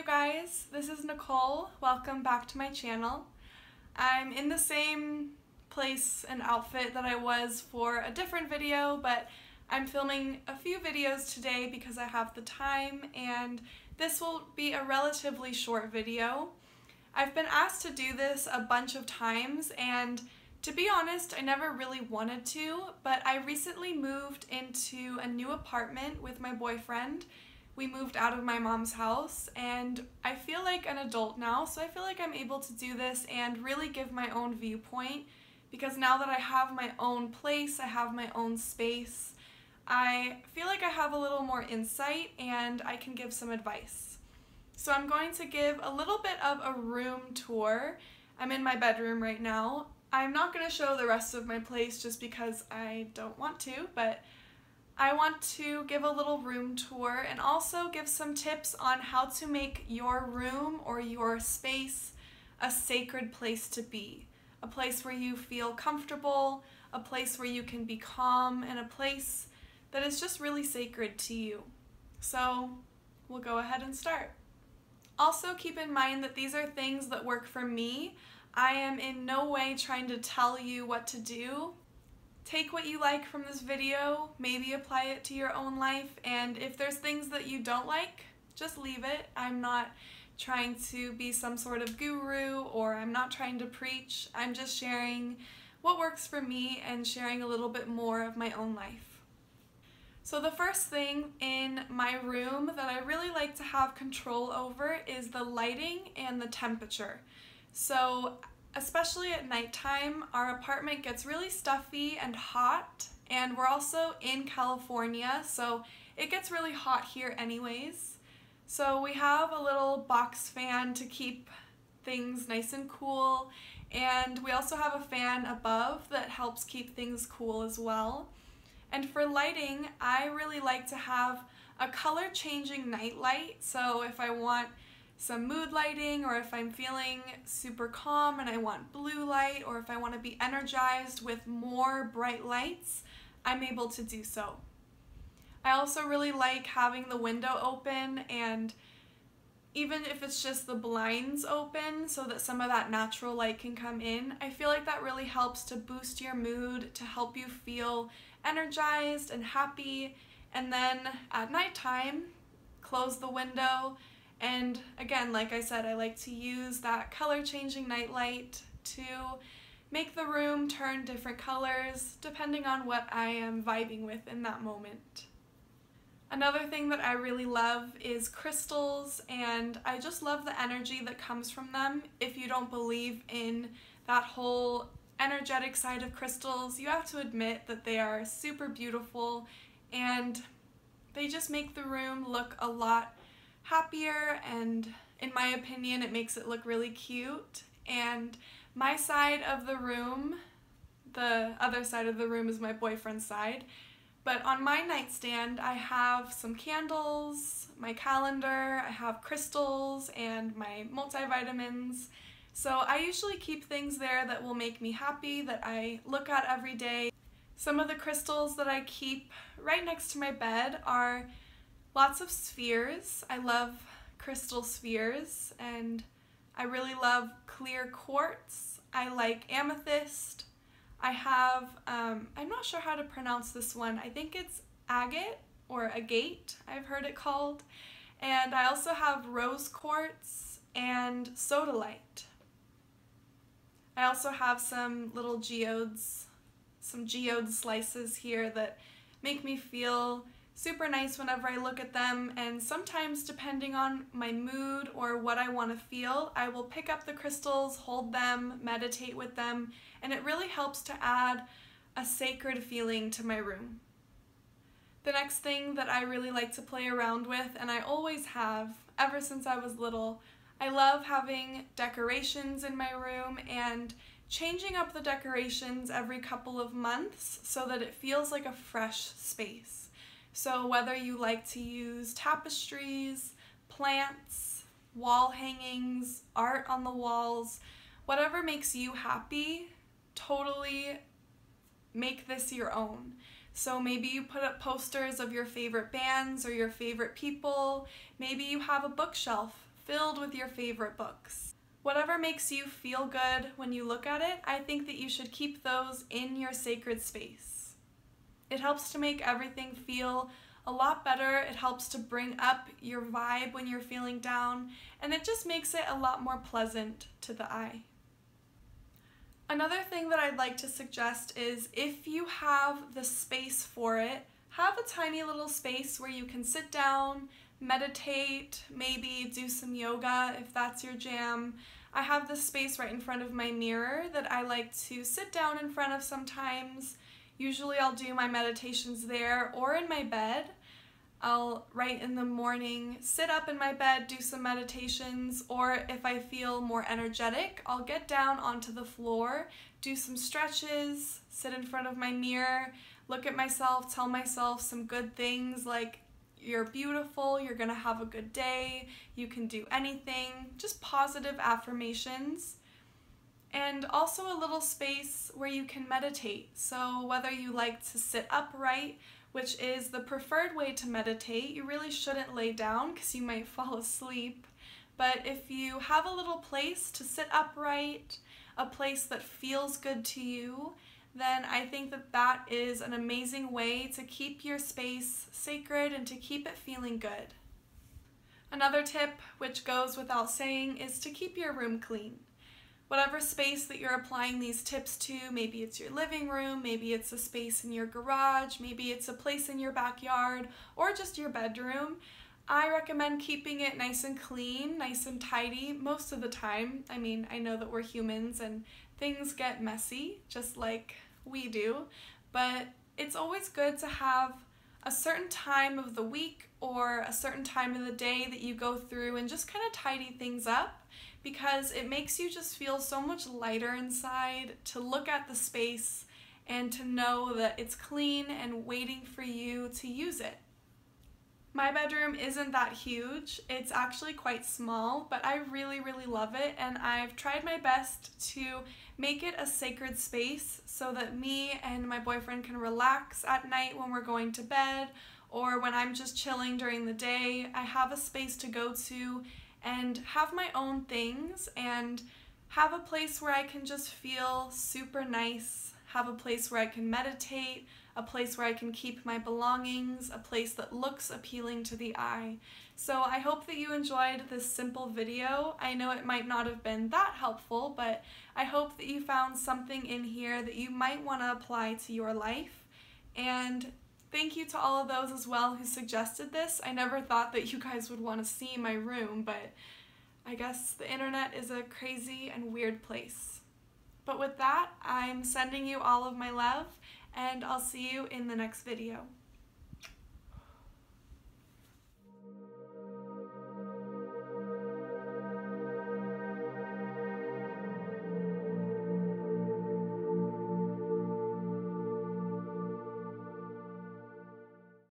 you guys, this is Nicole. Welcome back to my channel. I'm in the same place and outfit that I was for a different video, but I'm filming a few videos today because I have the time, and this will be a relatively short video. I've been asked to do this a bunch of times, and to be honest, I never really wanted to, but I recently moved into a new apartment with my boyfriend. We moved out of my mom's house, and I feel like an adult now, so I feel like I'm able to do this and really give my own viewpoint, because now that I have my own place, I have my own space, I feel like I have a little more insight and I can give some advice. So I'm going to give a little bit of a room tour. I'm in my bedroom right now. I'm not going to show the rest of my place just because I don't want to, but I want to give a little room tour and also give some tips on how to make your room or your space a sacred place to be. A place where you feel comfortable, a place where you can be calm, and a place that is just really sacred to you. So we'll go ahead and start. Also keep in mind that these are things that work for me. I am in no way trying to tell you what to do. Take what you like from this video, maybe apply it to your own life, and if there's things that you don't like, just leave it. I'm not trying to be some sort of guru, or I'm not trying to preach. I'm just sharing what works for me and sharing a little bit more of my own life. So the first thing in my room that I really like to have control over is the lighting and the temperature. So especially at nighttime, our apartment gets really stuffy and hot, and we're also in California, so it gets really hot here anyways. So we have a little box fan to keep things nice and cool, and we also have a fan above that helps keep things cool as well. And for lighting, I really like to have a color changing night light, so if I want some mood lighting, or if I'm feeling super calm and I want blue light, or if I want to be energized with more bright lights, I'm able to do so. I also really like having the window open, and even if it's just the blinds open so that some of that natural light can come in, I feel like that really helps to boost your mood, to help you feel energized and happy. And then at nighttime, close the window. And again, like I said, I like to use that color changing nightlight to make the room turn different colors depending on what I am vibing with in that moment. Another thing that I really love is crystals, and I just love the energy that comes from them. If you don't believe in that whole energetic side of crystals, you have to admit that they are super beautiful, and they just make the room look a lot happier, and in my opinion it makes it look really cute. And my side of the room, the other side of the room is my boyfriend's side, but on my nightstand I have some candles, my calendar, I have crystals, and my multivitamins. So I usually keep things there that will make me happy, that I look at every day. Some of the crystals that I keep right next to my bed are lots of spheres. I love crystal spheres, and I really love clear quartz. I like amethyst. I have, I'm not sure how to pronounce this one. I think it's agate or agate, I've heard it called. And I also have rose quartz and sodalite. I also have some little geodes, some geode slices here that make me feel super nice whenever I look at them, and sometimes depending on my mood or what I want to feel, I will pick up the crystals, hold them, meditate with them, and it really helps to add a sacred feeling to my room. The next thing that I really like to play around with, and I always have ever since I was little, I love having decorations in my room and changing up the decorations every couple of months so that it feels like a fresh space. So whether you like to use tapestries, plants, wall hangings, art on the walls, whatever makes you happy, totally make this your own. So maybe you put up posters of your favorite bands or your favorite people. Maybe you have a bookshelf filled with your favorite books. Whatever makes you feel good when you look at it, I think that you should keep those in your sacred space. It helps to make everything feel a lot better. It helps to bring up your vibe when you're feeling down, and it just makes it a lot more pleasant to the eye. Another thing that I'd like to suggest is if you have the space for it, have a tiny little space where you can sit down, meditate, maybe do some yoga if that's your jam. I have this space right in front of my mirror that I like to sit down in front of sometimes. Usually I'll do my meditations there or in my bed. I'll, right in the morning, sit up in my bed, do some meditations, or if I feel more energetic, I'll get down onto the floor, do some stretches, sit in front of my mirror, look at myself, tell myself some good things like, you're beautiful, you're gonna have a good day, you can do anything, just positive affirmations. And also a little space where you can meditate. So whether you like to sit upright, which is the preferred way to meditate, you really shouldn't lay down because you might fall asleep. But if you have a little place to sit upright, a place that feels good to you, then I think that that is an amazing way to keep your space sacred and to keep it feeling good. Another tip, which goes without saying, is to keep your room clean. Whatever space that you're applying these tips to, maybe it's your living room, maybe it's a space in your garage, maybe it's a place in your backyard, or just your bedroom, I recommend keeping it nice and clean, nice and tidy most of the time. I mean, I know that we're humans and things get messy, just like we do, but it's always good to have a certain time of the week or a certain time of the day that you go through and just kind of tidy things up, because it makes you just feel so much lighter inside to look at the space and to know that it's clean and waiting for you to use it. My bedroom isn't that huge, it's actually quite small, but I really love it, and I've tried my best to make it a sacred space so that me and my boyfriend can relax at night when we're going to bed, or when I'm just chilling during the day. I have a space to go to and have my own things and have a place where I can just feel super nice, have a place where I can meditate, a place where I can keep my belongings, a place that looks appealing to the eye. So I hope that you enjoyed this simple video. I know it might not have been that helpful, but I hope that you found something in here that you might want to apply to your life. And thank you to all of those as well who suggested this. I never thought that you guys would want to see my room, but I guess the internet is a crazy and weird place. But with that, I'm sending you all of my love, and I'll see you in the next video.